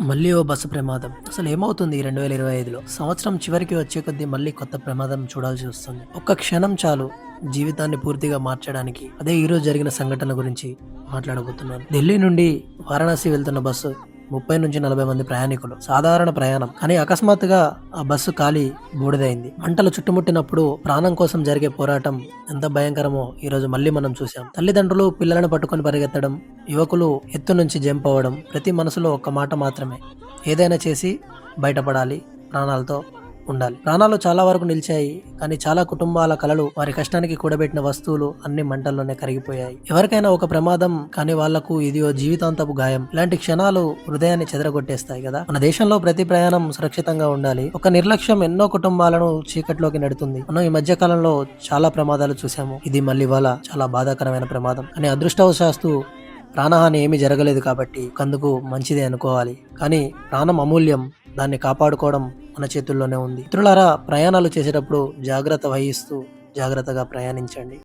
మళ్ళీ ఓ బస్సు ప్రమాదం. అసలు ఏమవుతుంది ఈ 2025లో? సంవత్సరం చివరికి వచ్చే కొద్దీ మళ్ళీ కొత్త ప్రమాదం చూడాల్సి వస్తుంది. ఒక్క క్షణం చాలు జీవితాన్ని పూర్తిగా మార్చడానికి. అదే ఈరోజు జరిగిన సంఘటన గురించి మాట్లాడబోతున్నాను. ఢిల్లీ నుండి వారణాసి వెళ్తున్న బస్సు 30 నుంచి 40 మంది ప్రయాణికులు. సాధారణ ప్రయాణం. కానీ అకస్మాత్తుగా ఆ బస్సు కాలి బూడిదైంది. మంటలు చుట్టుముట్టినప్పుడు ప్రాణం కోసం జరిగే పోరాటం ఎంత భయంకరమో ఈరోజు మళ్ళీ మనం చూసాం. తల్లిదండ్రులు పిల్లలను పట్టుకొని పరిగెత్తడం, యువకులు ఎత్తు నుంచి జంప్ అవ్వడం. ప్రతి మనసులో ఒక్క మాట మాత్రమే, ఏదైనా చేసి బయటపడాలి, ప్రాణాలతో ఉండాలి. ప్రాణాలు చాలా వరకు నిలిచాయి, కానీ చాలా కుటుంబాల కలలు, వారి కష్టానికి కూడబెట్టిన వస్తువులు అన్ని మంటల్లోనే కరిగిపోయాయి. ఎవరికైనా ఒక ప్రమాదం, కానీ వాళ్లకు ఇది ఓ జీవితాంతపు గాయం. ఇలాంటి క్షణాలు హృదయాన్ని చెదరగొట్టేస్తాయి కదా. మన దేశంలో ప్రతి ప్రయాణం సురక్షితంగా ఉండాలి. ఒక నిర్లక్ష్యం ఎన్నో కుటుంబాలను చీకట్లోకి నెడుతుంది. మనం ఈ మధ్య కాలంలో చాలా ప్రమాదాలు చూసాము. ఇది మళ్ళీ ఇవాళ చాలా బాధాకరమైన ప్రమాదం. కానీ అదృష్టవశాస్తు ప్రాణహాని ఏమీ జరగలేదు కాబట్టి కందుకు మంచిదే అనుకోవాలి. కానీ ప్రాణం అమూల్యం, దాన్ని కాపాడుకోవడం మన చేతుల్లోనే ఉంది. మిత్రులారా, ప్రయాణాలు చేసేటప్పుడు జాగ్రత్త వహిస్తూ జాగ్రత్తగా ప్రయాణించండి.